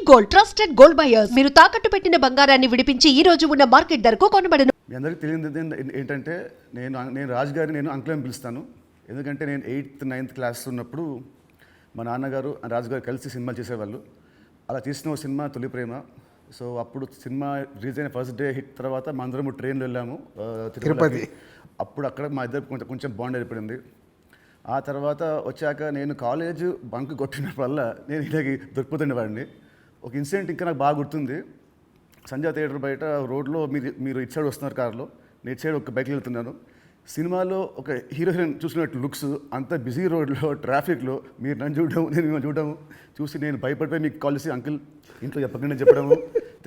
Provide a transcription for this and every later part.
Gold, trusted gold buyers. మీరు తాకట్టు పెట్టిన బంగారాన్ని విడిపించి ఈ రోజు ఉన్న మార్కెట్ ధరకు కొనబడను. మీ అందరికీ తెలియదు ఏంటంటే నేను రాజు గారిని నేను అంకుల్ అని పిలుస్తాను. ఎందుకంటే నేను 8th 9th క్లాస్ ఉన్నప్పుడు మా నాన్నగారు రాజు గారు కలిసి సినిమాలు చేసేవాళ్ళు. అలా తీసిన ఒక సినిమా తొలి ప్రేమ. సో అప్పుడు సినిమా రిలీజ్ అయిన ఫస్ట్ డే హిట్ తర్వాత మా అందరము ట్రైన్లో వెళ్ళాము తిరుపతి. అప్పుడు అక్కడ మా ఇద్దరు కొంచెం బాండ్ ఏర్పడింది. ఆ తర్వాత వచ్చాక నేను కాలేజ్ బంక్ కొట్టిన వల్ల నేను ఇలాగ దొరికిపోతుండేవాడిని. ఒక ఇన్సిడెంట్ ఇంకా నాకు బాగా గుర్తుంది. సంజయ్ థియేటర్ బయట రోడ్లో మీరు ఇటు సైడ్ వస్తున్నారు కార్లో, నేను ఇటు సైడ్ ఒక బైక్లో వెళ్తున్నాను. సినిమాలో ఒక హీరో హీరోయిన్ చూసినట్టు లుక్స్, అంత బిజీ రోడ్లో ట్రాఫిక్లో మీరు నన్ను చూడడం నేను మిమ్మల్ని చూడడం చూసి నేను భయపడిపోయి మీకు కాల్ చేసి అంకుల్ ఇంట్లో చెప్పకుండా చెప్పడము,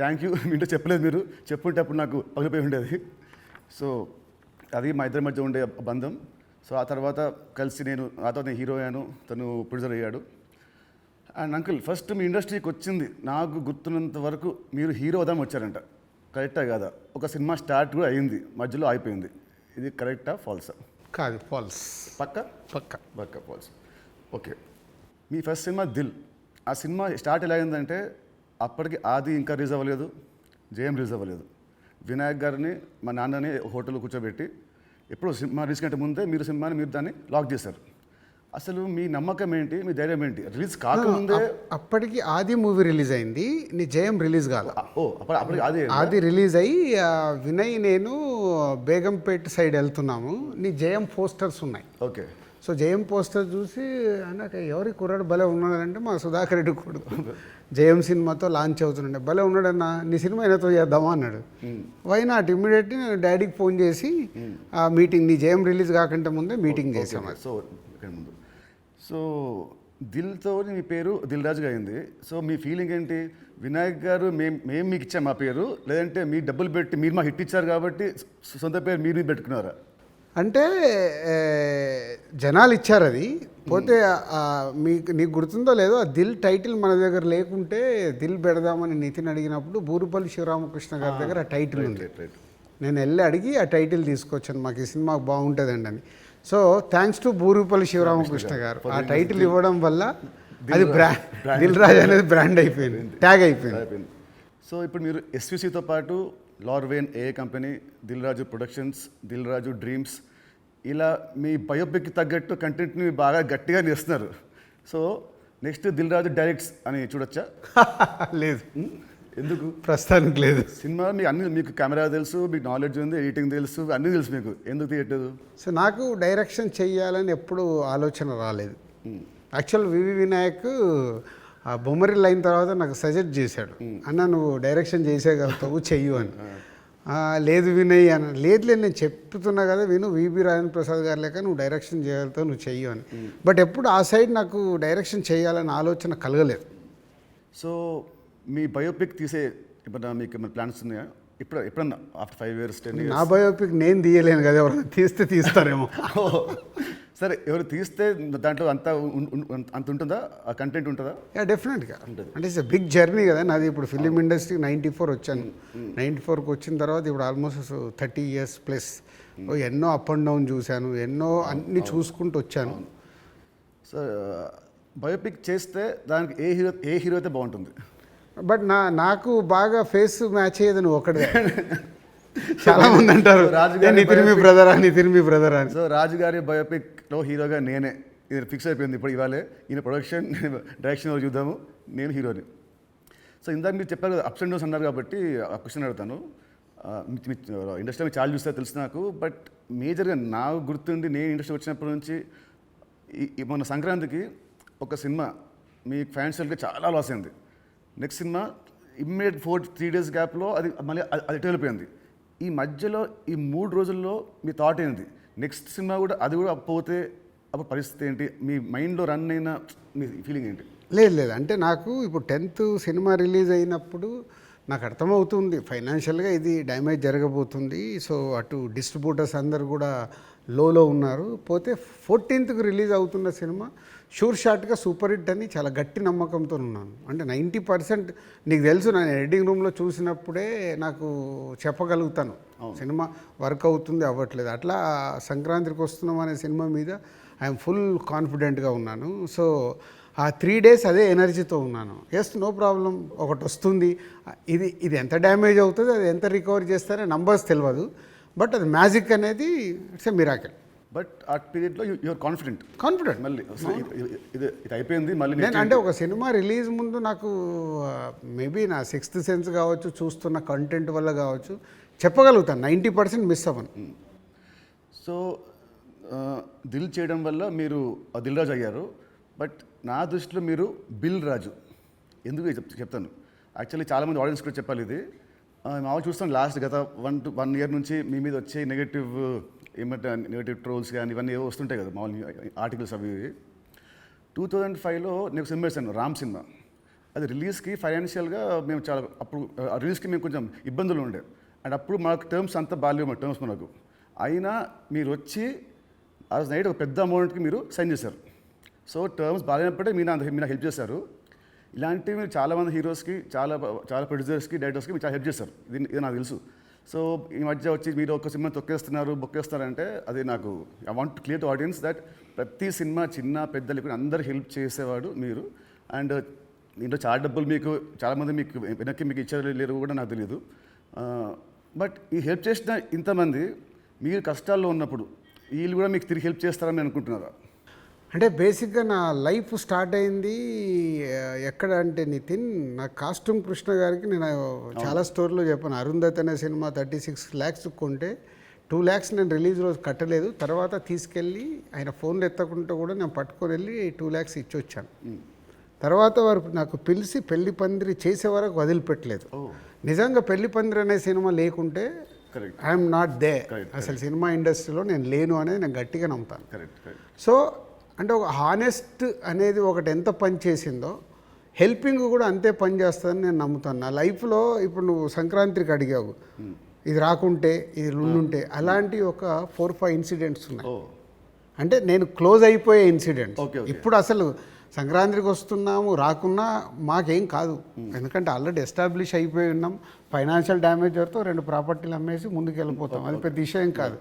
థ్యాంక్ యూ మీ ఇంట్లో చెప్పలేదు, మీరు చెప్పుంటే అప్పుడు నాకు పగిలిపోయి ఉండేది. సో అది మా ఇద్దరి మధ్య ఉండే బంధం. సో ఆ తర్వాత కలిసి నేను హీరో అయ్యాను, తను ప్రొడ్యూసర్ అయ్యాడు. అండ్ అంకుల్ ఫస్ట్ మీ ఇండస్ట్రీకి వచ్చింది నాకు గుర్తున్నంత వరకు మీరు హీరో అవుదామని వచ్చారంట, కరెక్టా కాదా? ఒక సినిమా స్టార్ట్ కూడా అయింది, మధ్యలో అయిపోయింది. ఇది కరెక్టా ఫాల్సా? కాదు, ఫాల్స్. పక్క ఫాల్స్. ఓకే, మీ ఫస్ట్ సినిమా దిల్. ఆ సినిమా స్టార్ట్ ఎలా అయిందంటే అప్పటికి ఆది ఇంకా రిలీజ్ అవ్వలేదు, జయం రిలీజ్ అవ్వలేదు. వినాయక్ గారిని మా నాన్నని హోటల్లో కూర్చోబెట్టి ఎప్పుడు సినిమా రిలీజ్ కంటే ముందే మీరు దాన్ని లాక్ చేశారు. అసలు మీ నమ్మకం ఏంటి, మీ ధైర్యం ఏంటి? రిలీజ్ కాకముందే అప్పటికి ఆది మూవీ రిలీజ్ అయింది, నీ జయం రిలీజ్ కాదు. అప్పటికి ఆది రిలీజ్ అయ్యి వినయ్ నేను బేగంపేట సైడ్ వెళ్తున్నాము, నీ జయం పోస్టర్స్ ఉన్నాయి. ఓకే. సో జయం పోస్టర్ చూసి అన్నాక ఎవరి కుర్రాడు భలే ఉన్నాడంటే మా సుధాకర్ రెడ్డి కొడుకు జయం సినిమాతో లాంచ్ అవుతుండే, భలే ఉన్నాడన్నా, నీ సినిమా అయినతో చేద్దామా అన్నాడు. Why not? ఇమ్మీడియట్లీ నేను డాడీకి ఫోన్ చేసి ఆ మీటింగ్, నీ జయం రిలీజ్ కాకంటే ముందే మీటింగ్ చేసాము. సో దిల్తో మీ పేరు దిల్ రాజుగా అయింది. సో మీ ఫీలింగ్ ఏంటి? వినాయక్ గారు మేము మీకు ఇచ్చాం మా పేరు, లేదంటే మీ డబ్బులు పెట్టి మీరు మాకు హిట్ ఇచ్చారు కాబట్టి సొంత పేరు మీరు పెట్టుకున్నారా? అంటే జనాలు ఇచ్చారు అది. పోతే నీకు గుర్తుందో లేదో, ఆ దిల్ టైటిల్ మన దగ్గర లేకుంటే దిల్ పెడదామని నితిన్ అడిగినప్పుడు బూరుపల్లి శివరామకృష్ణ గారి దగ్గర ఆ టైటిల్ ఉంది. నేను వెళ్ళి అడిగి ఆ టైటిల్ తీసుకొచ్చాను, మాకు ఈ సినిమా బాగుంటుందండి అని. So thanks to Burupalli Sivaramakrishna గారు, ఆ టైటిల్ ఇవ్వడం వల్ల అది దిల్ రాజు అనేది బ్రాండ్ అయిపోయింది, ట్యాగ్ అయిపోయింది. సో ఇప్పుడు మీరు ఎస్విసితో పాటు లార్వేన్ ఏ company, Dil Raju productions, Dil Raju dreams, ఇలా మీ బయోపిక్కి తగ్గట్టు కంటెంట్ని బాగా గట్టిగా నేస్తున్నారు. So next Dil Raju directs అని చూడొచ్చా? లేదు. ఎందుకు? ప్రస్తుతానికి లేదు. సినిమా మీకు కెమెరా తెలుసు, మీకు నాలెడ్జ్ ఉంది, ఎడిటింగ్ తెలుసు, అన్నీ తెలుసు, మీకు ఎందుకు తీయట్లేదు? సో నాకు డైరెక్షన్ చెయ్యాలని ఎప్పుడు ఆలోచన రాలేదు. యాక్చువల్ వివి వినాయక్ ఆ బొమ్మరిల్ అయిన తర్వాత నాకు సజెస్ట్ చేశాడు, అన్న నువ్వు డైరెక్షన్ చేసేయగలుగుతావు, చెయ్యు అని. లేదు వినయ్ అని. లేదు నేను చెప్తున్నా కదా విను, విబి రాజేంద్ర ప్రసాద్ గారు లేక నువ్వు డైరెక్షన్ చేయగలుగుతావు, నువ్వు చెయ్యు అని. బట్ ఎప్పుడు ఆ సైడ్ నాకు డైరెక్షన్ చేయాలని ఆలోచన కలగలేదు. సో మీ బయోపిక్ తీసే ఇప్పుడు మీకు ఏమైనా ప్లాన్స్ ఉన్నాయా? ఎప్పుడన్నా ఆఫ్టర్ 5 years 10 years? నా బయోపిక్ నేను తీయలేను కదా, ఎవరైనా తీస్తారేమో. సరే, ఎవరు తీస్తే దాంట్లో అంత ఉంటుందా, ఆ కంటెంట్ ఉంటుందా? డెఫినెట్గా. అంటే ఇట్స్ బిగ్ జర్నీ కదా నాది. ఇప్పుడు ఫిలిం ఇండస్ట్రీకి 94 వచ్చాను. 94కి వచ్చిన తర్వాత ఇప్పుడు ఆల్మోస్ట్ 30 years ప్లస్. ఎన్నో అప్ అండ్ డౌన్ చూశాను, ఎన్నో అన్నీ చూసుకుంటూ వచ్చాను. సో బయోపిక్ చేస్తే దానికి ఏ హీరో అయితే బాగుంటుంది? బట్ నాకు బాగా ఫేస్ మ్యాచ్ అయ్యేది నువ్వు ఒకటే. చాలా మంది అంటారు నితిన్ మీ బ్రదర్ అని. సో రాజు గారి బయోపిక్లో హీరోగా నేనే, ఇది ఫిక్స్ అయిపోయింది. ఇప్పుడు ఇవాళే ఈయన ప్రొడక్షన్ డైరెక్షన్ చూద్దాము, నేను హీరోని. సో ఇందాక మీరు చెప్పారు కదా అప్స్ అండ్ డౌన్స్ అన్నారు కాబట్టి ఆ క్వశ్చన్ అడుగుతాను. ఇండస్ట్రీలో చాలా చూస్తే తెలుసు నాకు, బట్ మేజర్గా నాకు గుర్తుండి నేను ఇండస్ట్రీ వచ్చినప్పటి నుంచి మొన్న సంక్రాంతికి ఒక సినిమా మీ ఫ్యాన్స్కి చాలా లాస్ అయింది. నెక్స్ట్ సినిమా ఇమ్మీడియట్ 3 days గ్యాప్లో అది మళ్ళీ అది వెళ్ళిపోయింది. ఈ మధ్యలో ఈ 3 రోజుల్లో మీ థాట్ ఏంటి? నెక్స్ట్ సినిమా కూడా అది కూడా పోతే అప్పుడు పరిస్థితి ఏంటి? మీ మైండ్లో రన్ అయిన మీ ఫీలింగ్ ఏంటి? లేదు అంటే నాకు ఇప్పుడు 10th సినిమా రిలీజ్ అయినప్పుడు నాకు అర్థమవుతుంది ఫైనాన్షియల్గా ఇది డ్యామేజ్ జరగబోతుంది. సో అటు డిస్ట్రిబ్యూటర్స్ అందరు కూడా లోలో ఉన్నారు. పోతే 14th రిలీజ్ అవుతున్న సినిమా షూర్ షాట్గా సూపర్ హిట్ అని చాలా గట్టి నమ్మకంతో ఉన్నాను. అంటే 90% నీకు తెలుసు, నేను ఎడిటింగ్ రూమ్లో చూసినప్పుడే నాకు చెప్పగలుగుతాను సినిమా వర్క్ అవుతుంది అవ్వట్లేదు. అట్లా సంక్రాంతికి వస్తున్నాం అనే సినిమా మీద ఐఎమ్ ఫుల్ కాన్ఫిడెంట్గా ఉన్నాను. సో ఆ 3 days అదే ఎనర్జీతో ఉన్నాను. ఎస్, నో ప్రాబ్లం, ఒకటి వస్తుంది, ఇది ఎంత డ్యామేజ్ అవుతుంది, అది ఎంత రికవర్ చేస్తారో నంబర్స్ తెలియదు, బట్ అది మ్యాజిక్ అనేది ఇట్స్ ఎ మిరాకిల్. బట్ ఆ పీరియడ్లో యూఆర్ కాన్ఫిడెంట్ మళ్ళీ ఇది అయిపోయింది మళ్ళీ నేను అంటే ఒక సినిమా రిలీజ్ ముందు నాకు మేబీ నా 6th సెన్స్ కావచ్చు, చూస్తున్న కంటెంట్ వల్ల కావచ్చు, చెప్పగలుగుతాను 90% మిస్ అవ్వను. సో దిల్ చేయడం వల్ల మీరు దిల్ రాజు అయ్యారు. బట్ నా దృష్టిలో మీరు బిల్ రాజు. ఎందుకు చెప్తాను. యాక్చువల్లీ చాలామంది ఆడియన్స్ కూడా చెప్పాలి ఇది. మామూలు చూస్తాం లాస్ట్ గత 1 year నుంచి మీ మీద వచ్చే నెగటివ్ ట్రోల్స్ కానీ ఇవన్నీ ఏవో వస్తుంటాయి కదా మామూలు ఆర్టికల్స్ అవి. 2005లో నేను సినిమా వేసాను, రామ్ సినిమా. అది రిలీజ్కి ఫైనాన్షియల్గా మేము చాలా అప్పుడు రిలీజ్కి మేము కొంచెం ఇబ్బందులు ఉండే. అండ్ అప్పుడు మాకు టర్మ్స్ అంతా బాగాలేవు, మా టర్మ్స్ మనకు. అయినా మీరు వచ్చి ఆ నైట్ ఒక పెద్ద అమౌంట్కి మీరు సైన్ చేశారు. సో టర్మ్స్ బాగాలేనప్పుడే మీరు నాకు హెల్ప్ చేశారు. ఇలాంటివి మీరు చాలామంది హీరోస్కి, చాలా ప్రొడ్యూసర్స్కి, డైరెక్టర్స్కి మీరు చాలా హెల్ప్ చేస్తారు. ఇది నాకు తెలుసు. సో ఈ మధ్య వచ్చి మీరు ఒక సినిమా బొక్కేస్తారంటే అది నాకు I want to clear to audience that ప్రతి సినిమా చిన్న పెద్దలు అందరు హెల్ప్ చేసేవాడు మీరు. అండ్ దీంట్లో చాలా డబ్బులు మీకు చాలామంది వెనక్కి మీకు ఇచ్చారు లేరు కూడా నాకు తెలియదు. బట్ ఈ హెల్ప్ చేసిన ఇంతమంది మీరు కష్టాల్లో ఉన్నప్పుడు వీళ్ళు కూడా మీకు తిరిగి హెల్ప్ చేస్తారని అనుకుంటున్నారా? అంటే బేసిక్గా నా లైఫ్ స్టార్ట్ అయింది ఎక్కడ అంటే నితిన్, నా కాస్ట్యూమ్ కృష్ణ గారికి నేను చాలా స్టోరీలో చెప్పాను. అరుంధతి అనే సినిమా 36 lakhs కొంటే 2 lakhs నేను రిలీజ్ రోజు కట్టలేదు. తర్వాత తీసుకెళ్ళి ఆయన ఫోన్లు ఎత్తకుంటే కూడా నేను పట్టుకొని వెళ్ళి 2 lakhs ఇచ్చి వచ్చాను. తర్వాత వారు నాకు పిలిచి పెళ్లి పందిరి చేసే వరకు వదిలిపెట్టలేదు. నిజంగా పెళ్లి పందిరి అనే సినిమా లేకుంటే ఐఎమ్ నాట్ దే, అసలు సినిమా ఇండస్ట్రీలో నేను లేను అనేది నేను గట్టిగా నమ్ముతాను. సో అంటే ఒక హానెస్ట్ అనేది ఒకటి ఎంత పని చేసిందో హెల్పింగ్ కూడా అంతే పని చేస్తుందని నేను నమ్ముతాను. నా లైఫ్లో ఇప్పుడు నువ్వు సంక్రాంతికి అడిగావు, ఇది రాకుంటే ఇది ఉండుంటే, అలాంటి ఒక 4-5 ఇన్సిడెంట్స్ ఉన్నాయి. అంటే నేను క్లోజ్ అయిపోయే ఇన్సిడెంట్స్. ఇప్పుడు అసలు సంక్రాంతికి వస్తున్నాము, రాకున్నా మాకేం కాదు, ఎందుకంటే ఆల్రెడీ ఎస్టాబ్లిష్ అయిపోయి ఉన్నాం. ఫైనాన్షియల్ డ్యామేజ్ వరకు 2 ప్రాపర్టీలు అమ్మేసి ముందుకు వెళ్ళిపోతాం, అది పెద్ద విషయం కాదు.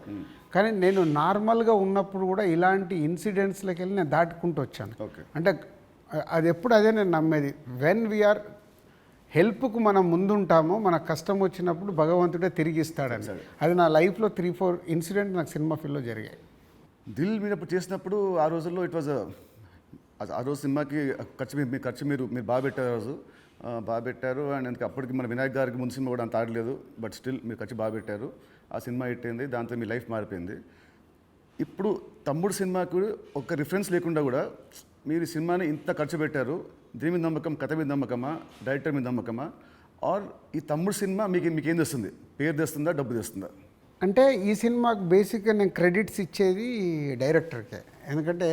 కానీ నేను నార్మల్గా ఉన్నప్పుడు కూడా ఇలాంటి ఇన్సిడెంట్స్లోకి వెళ్ళి నేను దాటుకుంటూ వచ్చాను. అంటే అది ఎప్పుడు అదే నేను నమ్మేది, వెన్ వీఆర్ హెల్ప్కు మనం ముందుంటామో మన కష్టం వచ్చినప్పుడు భగవంతుడే తిరిగి ఇస్తాడని. అది నా లైఫ్లో 3-4 ఇన్సిడెంట్ నాకు సినిమా ఫీల్డ్లో జరిగాయి. దిల్ మీరు చేసినప్పుడు ఆ రోజుల్లో ఇట్ వాజ్ ఆ రోజు సినిమాకి ఖర్చు మీరు బాగా పెట్టారు. ఆ రోజు బాగా పెట్టారు. అండ్ అందుకే అప్పటికి మన వినాయక్ గారికి ముందు సినిమా కూడా అంత ఆడలేదు, బట్ స్టిల్ మీరు ఖర్చు బాగా పెట్టారు. ఆ సినిమా హిట్ అయింది, దాంతో మీ లైఫ్ మారిపోయింది. ఇప్పుడు తమ్ముడు సినిమాకు ఒక రిఫరెన్స్ లేకుండా కూడా మీరు ఈ సినిమాని ఇంత ఖర్చు పెట్టారు. దీని మీద నమ్మకం, కథ మీద నమ్మకమా, డైరెక్టర్ మీద నమ్మకమా, ఆర్ ఈ తమ్ముడు సినిమా మీకేం తెస్తుంది? పేరు తెస్తుందా, డబ్బు తెస్తుందా? అంటే ఈ సినిమాకి బేసిక్గా నేను క్రెడిట్స్ ఇచ్చేది డైరెక్టర్కే. ఎందుకంటే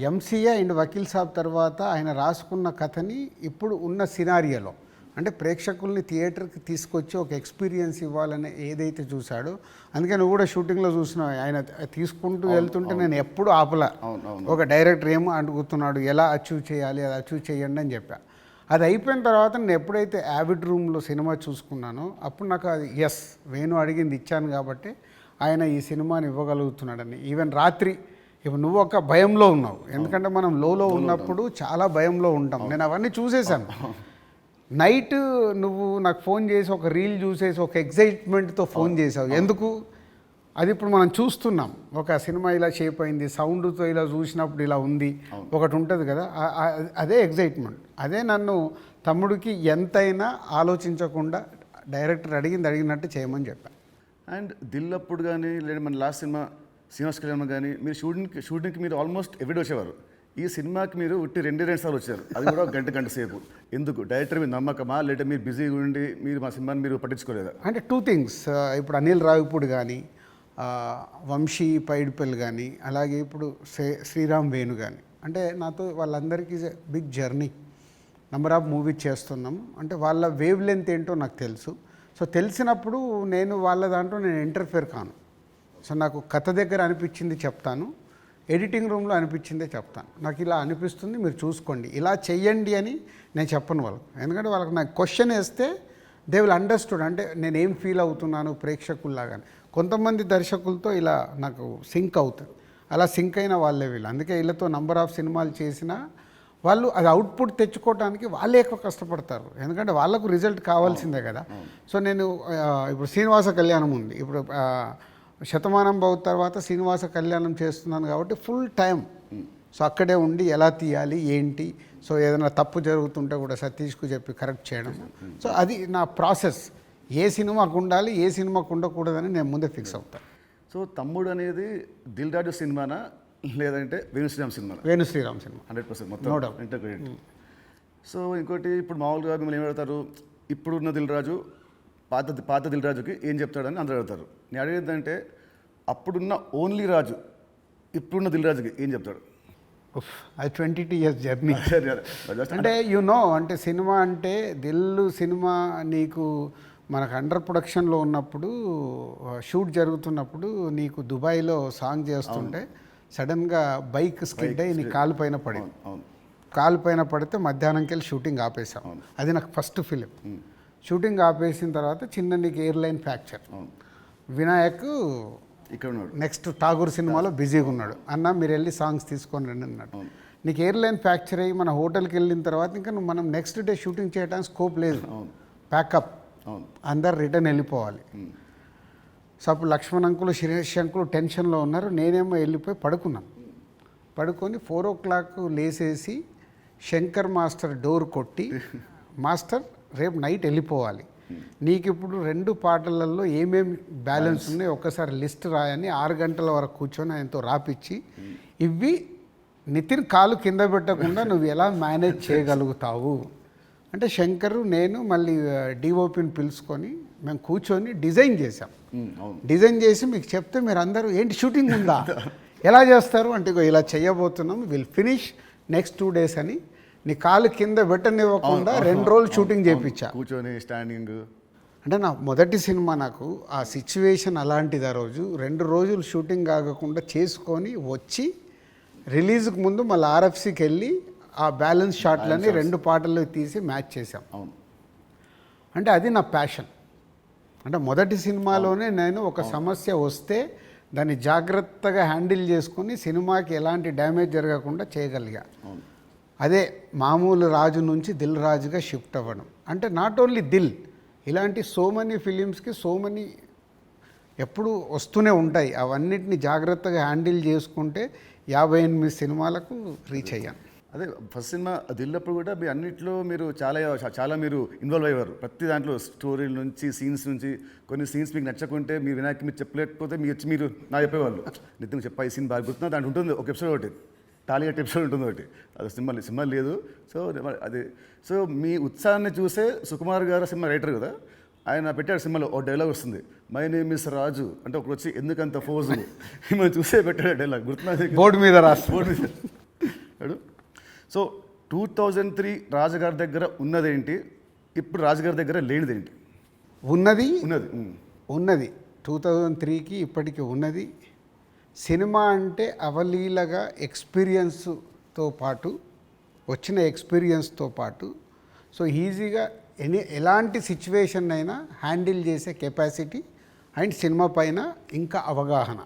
ఎంసీఏ అండ్ వకీల్ సాబ్ తర్వాత ఆయన రాసుకున్న కథని ఇప్పుడు ఉన్న సినారియోలో అంటే ప్రేక్షకుల్ని థియేటర్కి తీసుకొచ్చి ఒక ఎక్స్పీరియన్స్ ఇవ్వాలని ఏదైతే చూశాడో, అందుకే నువ్వు కూడా షూటింగ్లో చూసినావు, ఆయన తీసుకుంటూ వెళ్తుంటే నేను ఎప్పుడు ఆపలా. ఒక డైరెక్టర్ ఏమో అడుగుతున్నాడు, ఎలా అచీవ్ చేయాలి, అది అచీవ్ చేయండి అని చెప్పా. అది అయిపోయిన తర్వాత నేను ఎప్పుడైతే యావిడ్ రూమ్లో సినిమా చూసుకున్నానో అప్పుడు నాకు అది ఎస్, వేణు అడిగింది ఇచ్చాను కాబట్టి ఆయన ఈ సినిమాని ఇవ్వగలుగుతున్నాడని. ఈవెన్ రాత్రి ఇప్పుడు నువ్వు ఒక భయంలో ఉన్నావు, ఎందుకంటే మనం లోలో ఉన్నప్పుడు చాలా భయంలో ఉంటాం. నేను అవన్నీ చూసేసాను. నైట్ నువ్వు నాకు ఫోన్ చేసి ఒక రీల్ చూసేసి ఒక ఎగ్జైట్మెంట్తో ఫోన్ చేసావు. ఎందుకు? అది ఇప్పుడు మనం చూస్తున్నాం, ఒక సినిమా ఇలా షేప్ అయింది, సౌండ్తో ఇలా చూసినప్పుడు ఇలా ఉంది, ఒకటి ఉంటుంది కదా, అదే ఎగ్జైట్మెంట్. అదే నన్ను తమ్ముడికి ఎంతైనా ఆలోచించకుండా డైరెక్టర్ అడిగినట్టు చేయమని చెప్పాను. అండ్ దిల్ అప్పుడు కానీ లేదా మన లాస్ట్ సినిమా శ్రీనివాస్ కళ్యాణ్ కానీ మీరు షూటింగ్కి మీరు ఆల్మోస్ట్ ఎవ్రీడే వచ్చేవారు. ఈ సినిమాకి మీరు ఉట్టి 2 సార్లు వచ్చారు, అది కూడా గంట సేపు. ఎందుకు? డైరెక్టర్ మీద నమ్మకమా, లేదా మీరు బిజీగా ఉండి మీరు మా సినిమాని మీరు పట్టించుకోలేదా? అంటే 2 things. ఇప్పుడు అనిల్ రావిపూడి కానీ, వంశీ పైడిపల్లి కానీ, అలాగే ఇప్పుడు శ్రీరామ్ వేణు కానీ, అంటే నాతో వాళ్ళందరికీ big journey, number of movies చేస్తున్నాం. అంటే వాళ్ళ వేవ్ లెంత్ ఏంటో నాకు తెలుసు. సో తెలిసినప్పుడు నేను వాళ్ళ దాంట్లో నేను ఇంటర్ఫియర్ కాను. సో నాకు కథ దగ్గర అనిపించింది చెప్తాను, ఎడిటింగ్ రూమ్లో అనిపించిందే చెప్తాను. నాకు ఇలా అనిపిస్తుంది, మీరు చూసుకోండి, ఇలా చెయ్యండి అని నేను చెప్పను వాళ్ళకు. ఎందుకంటే వాళ్ళకి నాకు క్వశ్చన్ వేస్తే దే విల్ అండర్స్టూడ్, అంటే నేను ఏం ఫీల్ అవుతున్నాను ప్రేక్షకుల్లాగా. కొంతమంది దర్శకులతో ఇలా నాకు సింక్ అవుతుంది, అలా సింక్ అయిన వాళ్ళే వీళ్ళు. అందుకే వీళ్ళతో నంబర్ ఆఫ్ సినిమాలు చేసిన వాళ్ళు అది అవుట్పుట్ తెచ్చుకోవడానికి వాళ్ళే ఎక్కువ కష్టపడతారు, ఎందుకంటే వాళ్ళకు రిజల్ట్ కావాల్సిందే కదా. సో నేను ఇప్పుడు శ్రీనివాస కళ్యాణం ఉంది, ఇప్పుడు శతమానం భవ తర్వాత శ్రీనివాస కళ్యాణం చేస్తున్నాను కాబట్టి ఫుల్ టైం సో అక్కడే ఉండి ఎలా తీయాలి ఏంటి, సో ఏదైనా తప్పు జరుగుతుంటే కూడా సతీష్కు చెప్పి కరెక్ట్ చేయడం. సో అది నా ప్రాసెస్. ఏ సినిమాకు ఉండాలి ఏ సినిమాకు ఉండకూడదని నేను ముందే ఫిక్స్ అవుతాను. సో తమ్ముడు అనేది దిల్ రాజు సినిమానా లేదంటే Venu Sriram cinema? Venu Sriram cinema 100% No మొత్తం doubt. ఇంటర్గ్రేట్. సో ఇంకోటి ఇప్పుడు మామూలుగా మిమ్మల్ని ఏం అడుగుతారు, ఇప్పుడున్న దిల్ రాజు పాత దిల్ రాజుకి ఏం చెప్తాడని అందరూ అడుగుతారు. నేను అడిగేది అంటే అప్పుడున్న ఓన్లీ రాజు ఇప్పుడున్న దిల్ రాజుకి ఏం చెప్తాడు? అది 22 years జర్నీ. అంటే అంటే సినిమా అంటే దిల్లు సినిమా నీకు మనకు అండర్ ప్రొడక్షన్లో ఉన్నప్పుడు షూట్ జరుగుతున్నప్పుడు నీకు దుబాయ్లో సాంగ్ చేస్తుంటే సడన్గా బైక్ స్కిడ్ అయ్యి నీ కాలు పైన పడింది. కాలు పైన పడితే మధ్యాహ్నంకి వెళ్ళి షూటింగ్ ఆపేసాం. అది నాకు ఫస్ట్ ఫిలిం. షూటింగ్ ఆపేసిన తర్వాత చిన్న నీకు ఎయిర్లైన్ ఫ్రాక్చర్. వినాయక్ ఇక్కడ ఉన్నాడు, నెక్స్ట్ ఠాగూర్ సినిమాలో బిజీగా ఉన్నాడు. అన్న మీరు వెళ్ళి సాంగ్స్ తీసుకొని రండి అన్నాడు. నీకు ఎయిర్లైన్ ఫ్రాక్చర్ అయ్యి మన హోటల్కి వెళ్ళిన తర్వాత ఇంకా మనం నెక్స్ట్ డే షూటింగ్ చేయడానికి స్కోప్ లేదు, ప్యాకప్, అందరు రిటర్న్ వెళ్ళిపోవాలి. సో అప్పుడు లక్ష్మణ్ అంకులు శిరీష్ అంకులు టెన్షన్లో ఉన్నారు, నేనేమో వెళ్ళిపోయి పడుకున్నాను. పడుకొని 4 o'clock లేసేసి శంకర్ మాస్టర్ డోర్ కొట్టి, మాస్టర్ రేపు నైట్ వెళ్ళిపోవాలి, నీకు ఇప్పుడు 2 పాటలలో ఏమేమి బ్యాలెన్స్ ఉన్నాయో ఒక్కసారి లిస్ట్ రాయని 6 గంటల వరకు కూర్చొని ఆయనతో రాపిచ్చి, ఇవి నితిన్ కాలు కింద పెట్టకుండా నువ్వు ఎలా మేనేజ్ చేయగలుగుతావు అంటే శంకరు నేను మళ్ళీ డిఓపిని పిలుచుకొని మేము కూర్చొని డిజైన్ చేసాం. డిజైన్ చేసి మీకు చెప్తే మీరు అందరూ ఏంటి షూటింగ్ ఉందా ఎలా చేస్తారు అంటే ఇలా చేయబోతున్నాం, విల్ ఫినిష్ నెక్స్ట్ 2 days అని నీ కాలు కింద పెట్టనివ్వకుండా 2 రోజులు షూటింగ్ చేయించా. కూర్చొని స్టాండింగ్. అంటే నా మొదటి సినిమా, నాకు ఆ సిచ్యువేషన్ అలాంటిది. ఆ రోజు 2 రోజులు షూటింగ్ ఆగకుండా చేసుకొని వచ్చి రిలీజ్కి ముందు మళ్ళీ ఆర్ఎఫ్సికి వెళ్ళి ఆ బ్యాలెన్స్ షాట్లన్నీ 2 పాటల్లో తీసి మ్యాచ్ చేసాం. అంటే అది నా ప్యాషన్. అంటే మొదటి సినిమాలోనే నేను ఒక సమస్య వస్తే దాన్ని జాగ్రత్తగా హ్యాండిల్ చేసుకొని సినిమాకి ఎలాంటి డ్యామేజ్ జరగకుండా చేయగలిగా. అదే మామూలు రాజు నుంచి దిల్ రాజుగా షిఫ్ట్ అవ్వడం. అంటే నాట్ ఓన్లీ దిల్, ఇలాంటి సో మెనీ ఫిలిమ్స్కి సో మెనీ ఎప్పుడు వస్తూనే ఉంటాయి. అవన్నిటిని జాగ్రత్తగా హ్యాండిల్ చేసుకుంటే 58 సినిమాలకు రీచ్ అయ్యాను. అదే ఫస్ట్ సినిమా దిల్లప్పుడు కూడా మీ అన్నింటిలో మీరు చాలా మీరు ఇన్వాల్వ్ అయ్యారు. ప్రతి దాంట్లో స్టోరీల నుంచి సీన్స్ నుంచి. కొన్ని సీన్స్ మీకు నచ్చకుంటే మీరు వినాయక్ మీరు చెప్పలేకపోతే మీరు నాకు చెప్పేవాళ్ళు, నితిన్ చెప్పా ఈ సీన్ బాగా గుర్తున్నా దాంట్లో ఉంటుంది ఒక ఎపిసోడ్, ఒకటి టాలీగట్ ఎపిసోడ్ ఉంటుంది ఒకటి, అది సినిమా లేదు. సో అది సో మీ ఉత్సాహాన్ని చూసే సుకుమార్ గారు సినిమా రైటర్ కదా, ఆయన పెట్టాడు సినిమాలో ఒక డైలాగ్ వస్తుంది, మై నేమ్ ఇస్ రాజు అంటే ఒకటి వచ్చి ఎందుకంత ఫోజు మిమ్మల్ని చూసే పెట్టాడు డైలాగ్, గుర్తున్నది బోర్డు మీద రాసి బోర్డు మీద. సో 2003 రాజుగారి దగ్గర ఉన్నదేంటి, ఇప్పుడు రాజుగారి దగ్గర లేనిదేంటి? ఉన్నది 2003కి ఇప్పటికీ ఉన్నది. సినిమా అంటే అవలీలగా ఎక్స్పీరియన్స్తో పాటు వచ్చిన ఎక్స్పీరియన్స్తో పాటు సో ఈజీగా ఎలాంటి సిచ్యువేషన్ అయినా హ్యాండిల్ చేసే కెపాసిటీ అండ్ సినిమా పైన ఇంకా అవగాహన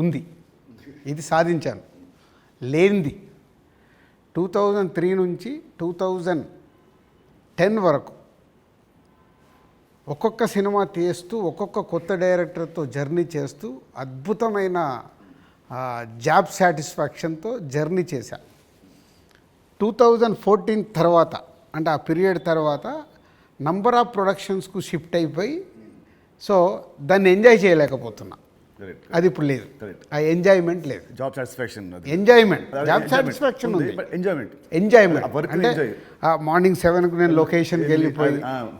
ఉంది. ఇది సాధించాను. లేనిది 2003 నుంచి 2010 వరకు ఒక్కొక్క సినిమా తీస్తూ ఒక్కొక్క కొత్త డైరెక్టర్తో జర్నీ చేస్తూ అద్భుతమైన జాబ్ సాటిస్ఫాక్షన్తో జర్నీ చేశా. 2014 తర్వాత అంటే ఆ పీరియడ్ తర్వాత నంబర్ ఆఫ్ ప్రొడక్షన్స్కు షిఫ్ట్ అయిపోయి సో దాన్ని ఎంజాయ్ చేయలేకపోతున్నా. అది ఇప్పుడు లేదు, ఆ ఎంజాయ్మెంట్ లేదు. Job satisfaction, enjoyment, job satisfaction ఉంది, ఎంజాయ్మెంట్ అంటే మార్నింగ్ 7కు నేను లొకేషన్కి వెళ్ళిపోయి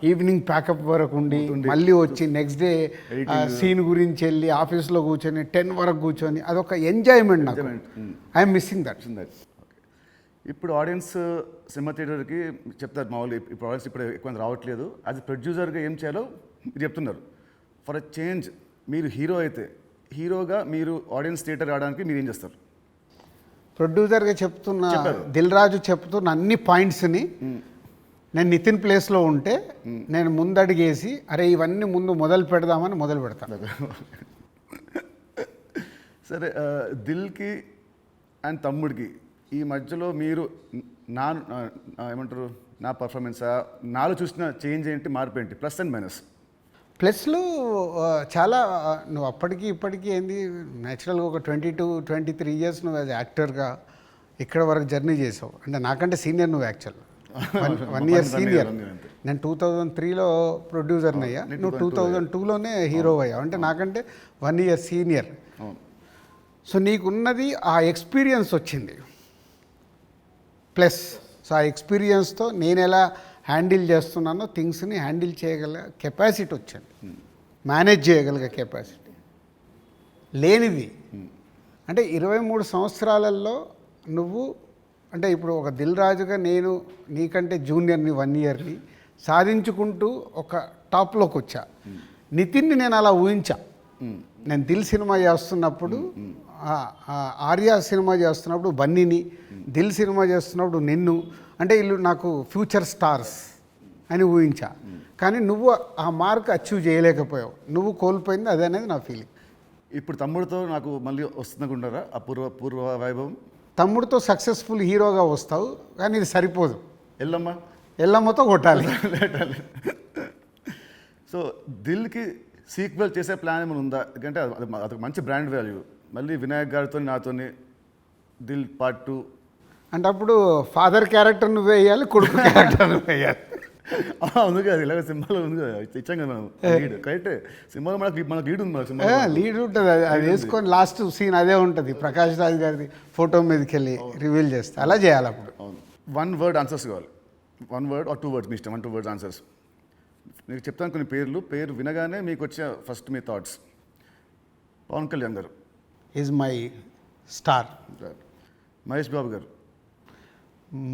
ఈవినింగ్ ప్యాకప్ వరకు ఉండి మళ్ళీ వచ్చి నెక్స్ట్ డే సీన్ గురించి వెళ్ళి ఆఫీస్లో కూర్చొని 10 వరకు కూర్చొని అదొక ఎంజాయ్మెంట్ నాకు. I'm missing that. ఇప్పుడు ఆడియన్స్ సినిమా థియేటర్కి చెప్తారు మామూలు, ఇప్పుడు ఆడియన్స్ ఇప్పుడు ఎక్కువ రావట్లేదు, అది ప్రొడ్యూసర్గా ఏం చేయాలో మీరు చెప్తున్నారు. ఫర్ అ చేంజ్ మీరు హీరో అయితే హీరోగా మీరు ఆడియన్స్ థియేటర్ రావడానికి మీరు ఏం చేస్తారు? ప్రొడ్యూసర్గా చెప్తున్న దిల్ రాజు చెప్తున్న అన్ని పాయింట్స్ని నేను నితిన్ ప్లేస్లో ఉంటే నేను ముందడిగేసి అరే ఇవన్నీ ముందు మొదలు పెడదామని మొదలు పెడతాను. సరే, దిల్కి అండ్ తమ్ముడికి ఈ మధ్యలో మీరు నా ఏమంటారు నా పర్ఫార్మెన్సా నాలో చూసిన చేంజ్ ఏంటి, మార్పు ఏంటి, ప్లస్ అండ్ మైనస్? ప్లస్లు చాలా నువ్వు అప్పటికి ఇప్పటికీ ఏంది న్యాచురల్గా ఒక 22-23 ఇయర్స్ నువ్వు యాజ్ యాక్టర్గా ఇక్కడ వరకు జర్నీ చేసావు. అంటే నాకంటే సీనియర్ నువ్వు యాక్చువల్ 1 ఇయర్ సీనియర్. నేను 2003లో ప్రొడ్యూసర్ని అయ్యా, నువ్వు 2002లోనే హీరో అయ్యావు. అంటే నాకంటే 1 ఇయర్ సీనియర్. సో నీకున్నది ఆ ఎక్స్పీరియన్స్ వచ్చింది ప్లస్. సో ఆ ఎక్స్పీరియన్స్తో నేను ఎలా హ్యాండిల్ చేస్తున్నానో థింగ్స్ని హ్యాండిల్ చేయగల కెపాసిటీ వచ్చింది, మేనేజ్ చేయగలిగే కెపాసిటీ లేనిది. అంటే 23 సంవత్సరాలలో నువ్వు అంటే ఇప్పుడు ఒక దిల్ రాజుగా నేను నీకంటే జూనియర్ని 1 ఇయర్ని సాధించుకుంటూ ఒక టాప్లోకి వచ్చా. నితిన్ని నేను అలా ఊహించా. నేను దిల్ సినిమా చేస్తున్నప్పుడు, ఆర్యా సినిమా చేస్తున్నప్పుడు బన్నీని, దిల్ సినిమా చేస్తున్నప్పుడు నిన్ను, అంటే వీళ్ళు నాకు ఫ్యూచర్ స్టార్స్ అని ఊహించా. కానీ నువ్వు ఆ మార్క్ అచీవ్ చేయలేకపోయావు, నువ్వు కోల్పోయింది అదే అనేది నా ఫీలింగ్. ఇప్పుడు తమ్ముడితో నాకు మళ్ళీ వస్తుందనుకుంటారా ఆ పూర్వ వైభవం? తమ్ముడితో సక్సెస్ఫుల్ హీరోగా వస్తావు, కానీ ఇది సరిపోదు. ఎల్లమ్మతో కొట్టాలి. సో దిల్కి సీక్వెల్ చేసే ప్లాన్ ఏమైనా ఉందా? ఎందుకంటే అదొక మంచి బ్రాండ్ వాల్యూ. మళ్ళీ వినాయక్ గారితో నాతో దిల్ పార్ట్ 2 అంటే అప్పుడు ఫాదర్ క్యారెక్టర్ నువ్వు వేయాలి, కొడుకు క్యారెక్టర్ నువ్వు వేయాలి. ఉంది కదా, ఇలాగ సినిమాలో ఉంది కదా, ఇచ్చాం కదా మనం లీడ్. కరెక్ట్, సినిమాలో మనకు లీడ్ ఉంది, మనకు సినిమా లీడ్ ఉంటుంది. అది వేసుకొని లాస్ట్ సీన్ అదే ఉంటుంది, ప్రకాష్ రాజ్ గారిది ఫోటో మీదకి వెళ్ళి రివీల్ చేస్తే అలా చేయాలి. అప్పుడు 1 వర్డ్ ఆన్సర్స్ కావాలి. 1 వర్డ్ ఆర్ 2 వర్డ్స్ మీ ఇష్టం. 1-2 వర్డ్స్ ఆన్సర్స్. మీకు చెప్తాను కొన్ని పేరు వినగానే మీకు వచ్చే ఫస్ట్ మీ థాట్స్. పవన్ కళ్యాణ్ గారు is my star. Mahesh Babu గారు.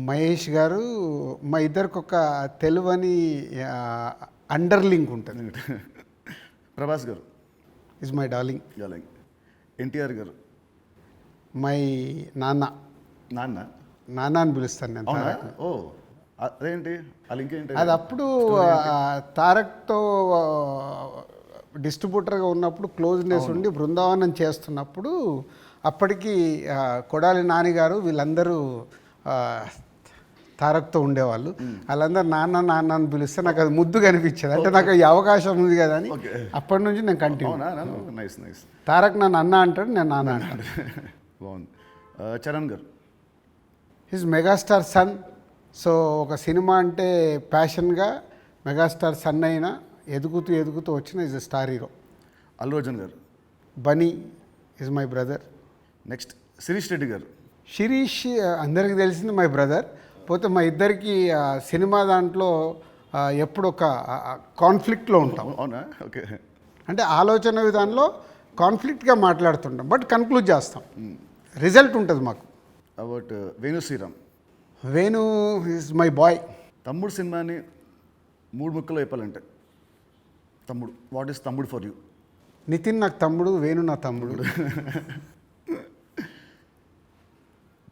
మహేష్ గారు మా ఇద్దరికి ఒక తెలువని అండర్లింక్ ఉంటుంది. ప్రభాస్ గారు ఈజ్ మై డార్లింగ్. ఎన్టీఆర్ గారు. మై నాన్న. నాన్న అని పిలుస్తాను నేను. ఓ అదేంటి ఆ లింక్ ఏంటి? అది అప్పుడు తారక్తో డిస్ట్రిబ్యూటర్గా ఉన్నప్పుడు క్లోజ్నెస్ ఉండి బృందావనం చేస్తున్నప్పుడు అప్పటికి కొడాలి నాని గారు వీళ్ళందరూ తారక్తో ఉండేవాళ్ళు. వాళ్ళందరూ నాన్న నాన్న అని పిలిస్తే నాకు అది ముద్దుగా అనిపించేది. అంటే నాకు ఈ అవకాశం ఉంది కదా అని అప్పటి నుంచి నేను కంటిన్యూ. తారక్ నన్ను అన్న అంటాడు, నేను నాన్న అంటాడు. బాగుంది. చరణ్ గారు. His megastar son. సో ఒక సినిమా అంటే ప్యాషన్గా మెగాస్టార్ సన్ అయినా ఎదుగుతూ వచ్చిన is a star hero. Allu Arjun గారు. Bunny is my brother. Next Shirish Reddy గారు. శిరీష్ అందరికీ తెలిసింది మై బ్రదర్. పోతే మా ఇద్దరికి సినిమా దాంట్లో ఎప్పుడు ఒక కాన్ఫ్లిక్ట్లో ఉంటాం. అవునా? ఓకే. అంటే ఆలోచన విధానంలో కాన్ఫ్లిక్ట్గా మాట్లాడుతుంటాం, బట్ కన్క్లూడ్ చేస్తాం, రిజల్ట్ ఉంటుంది మాకు. About Venu Sriram. Venu is my boy. Thammudu సినిమాని 3 ముక్కలు చెప్పాలంటే Thammudu, what is Thammudu for you? Nithiin నాకు తమ్ముడు, వేణు నా తమ్ముడు.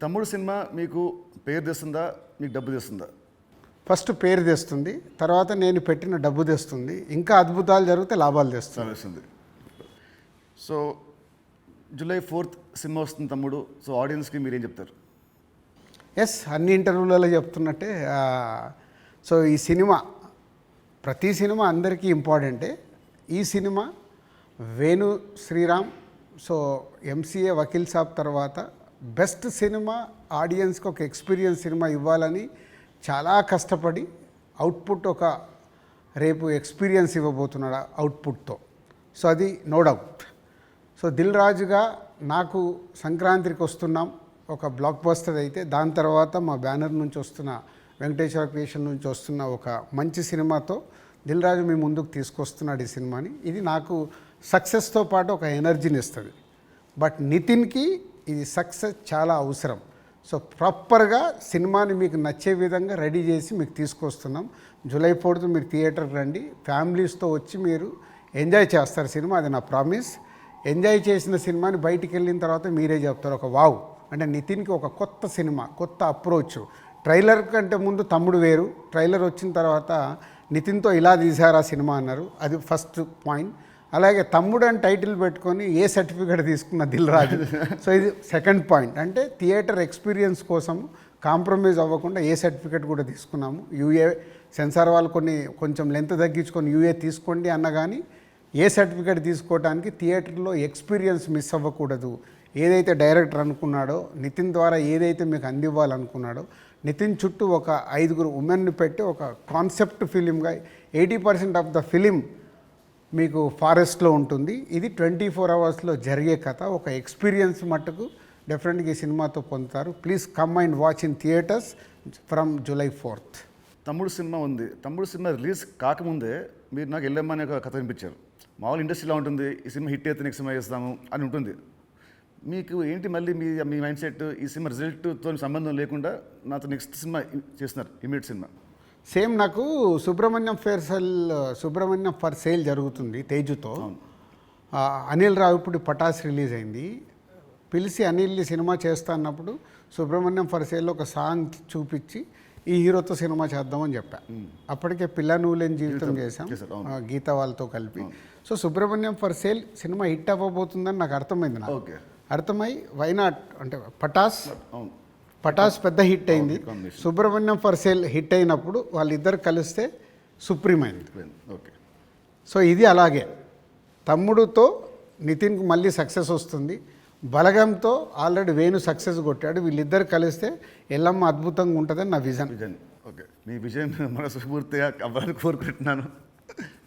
తమ్ముడు సినిమా మీకు పేరు తెస్తుందా, మీకు డబ్బు తెస్తుందా? ఫస్ట్ పేరు తెస్తుంది, తర్వాత నేను పెట్టిన డబ్బు తెస్తుంది, ఇంకా అద్భుతాలు జరిగితే లాభాలు తెస్తుంది. సో July 4th సినిమా వస్తుంది తమ్ముడు. సో ఆడియన్స్కి మీరేం చెప్తారు? ఎస్, అన్ని ఇంటర్వ్యూలలో చెప్తున్నట్టే. సో ఈ సినిమా, ప్రతి సినిమా అందరికీ ఇంపార్టెంటే. ఈ cinema Venu Sriram, so MCA Vakeel Saab తర్వాత బెస్ట్ సినిమా, ఆడియన్స్కి ఒక ఎక్స్పీరియన్స్ సినిమా ఇవ్వాలని చాలా కష్టపడి అవుట్పుట్ ఒక రేపు ఎక్స్పీరియన్స్ ఇవ్వబోతున్నాడు అవుట్పుట్తో. సో అది నో డౌట్. సో దిల్ రాజుగా నాకు సంక్రాంతికి వస్తున్నాం ఒక బ్లాక్ బస్టర్ అయితే, దాని తర్వాత మా బ్యానర్ నుంచి వస్తున్న వెంకటేశ్వర క్రియేషన్ నుంచి వస్తున్న ఒక మంచి సినిమాతో దిల్ రాజు మీ ముందుకు తీసుకొస్తున్నాడు ఈ సినిమాని. ఇది నాకు సక్సెస్తో పాటు ఒక ఎనర్జీని ఇస్తుంది. బట్ నితిన్కి ఇది సక్సెస్ చాలా అవసరం. సో ప్రాపర్గా సినిమాని మీకు నచ్చే విధంగా రెడీ చేసి మీకు తీసుకొస్తున్నాం. July 4th మీరు థియేటర్కి రండి, ఫ్యామిలీస్తో వచ్చి మీరు ఎంజాయ్ చేస్తారు సినిమా, అది నా ప్రామిస్. ఎంజాయ్ చేసిన సినిమాని బయటికి వెళ్ళిన తర్వాత మీరే చెప్తారు ఒక వావ్, అంటే నితిన్కి ఒక కొత్త సినిమా, కొత్త అప్రోచ్. ట్రైలర్ కంటే ముందు తమ్ముడు వేరు, ట్రైలర్ వచ్చిన తర్వాత నితిన్తో ఇలా తీశారా సినిమా అన్నారు, అది ఫస్ట్ పాయింట్. అలాగే తమ్ముడు అని టైటిల్ పెట్టుకొని ఏ సర్టిఫికేట్ తీసుకున్న దిల్ రాజు. సో ఇది సెకండ్ పాయింట్. అంటే థియేటర్ ఎక్స్పీరియన్స్ కోసం కాంప్రమైజ్ అవ్వకుండా ఏ సర్టిఫికేట్ కూడా తీసుకున్నాము. యూఏ సెన్సార్ వాళ్ళు కొంచెం లెంత్ తగ్గించుకొని యూఏ తీసుకోండి అన్న కానీ ఏ సర్టిఫికేట్ తీసుకోవడానికి థియేటర్లో ఎక్స్పీరియన్స్ మిస్ అవ్వకూడదు. ఏదైతే డైరెక్టర్ అనుకున్నాడో, నితిన్ ద్వారా ఏదైతే మీకు అందివ్వాలనుకున్నాడో, నితిన్ చుట్టూ ఒక 5 ఉమెన్ని పెట్టి ఒక కాన్సెప్ట్ ఫిలింగా 80% ఆఫ్ ద ఫిలిం మీకు ఫారెస్ట్లో ఉంటుంది. ఇది 24 అవర్స్లో జరిగే కథ. ఒక ఎక్స్పీరియన్స్ మట్టుకు డెఫినెట్గా ఈ సినిమాతో పొందుతారు. Please come and watch in theatres from July 4th. తమ్ముడు సినిమా ఉంది. తమ్ముడు సినిమా రిలీజ్ కాకముందే మీరు నాకు ఎల్లమ్మ అనే ఒక కథ వినిపించారు. మామూలు ఇండస్ట్రీలో ఉంటుంది, ఈ సినిమా హిట్ అయితే నెక్స్ట్ సినిమా చేస్తాము అని ఉంటుంది. మీకు ఏంటి మళ్ళీ మీ మైండ్ సెట్ ఈ సినిమా రిజల్ట్తో సంబంధం లేకుండా నాతో నెక్స్ట్ సినిమా చేస్తున్నారు, ఇమీడియట్ సినిమా? సేమ్ నాకు సుబ్రహ్మణ్యం ఫర్ సేల్ జరుగుతుంది తేజుతో. అనిల్ రావిపూడి పటాస్ రిలీజ్ అయింది. పిలిచి అనిల్ సినిమా చేస్తా అన్నప్పుడు సుబ్రహ్మణ్యం ఫర్ సేల్లో ఒక సాంగ్ చూపించి ఈ హీరోతో సినిమా చేద్దామని చెప్పా. అప్పటికే పిల్ల నువ్వు లేని జీవితం చేశాం గీత వాళ్ళతో కలిపి. So Subrahmanyam for sale cinema hit అవ్వబోతుందని నాకు అర్థమైంది. నాకు అర్థమై వైనాట్ అంటే పటాస్ పెద్ద హిట్ అయింది. సుబ్రహ్మణ్యం ఫర్ సేల్ హిట్ అయినప్పుడు వాళ్ళిద్దరు కలిస్తే సుప్రీం అయింది. ఓకే. సో ఇది అలాగే తమ్ముడుతో నితిన్కి మళ్ళీ సక్సెస్ వస్తుంది. బలగంతో ఆల్రెడీ వేణు సక్సెస్ కొట్టాడు. వీళ్ళిద్దరు కలిస్తే ఎల్లమ్మ అద్భుతంగా ఉంటుందని నా విజన్. ఓకే, మీ విజన్ మనస్ఫూర్తిగా అవ్వాలని కోరుకుంటున్నాను.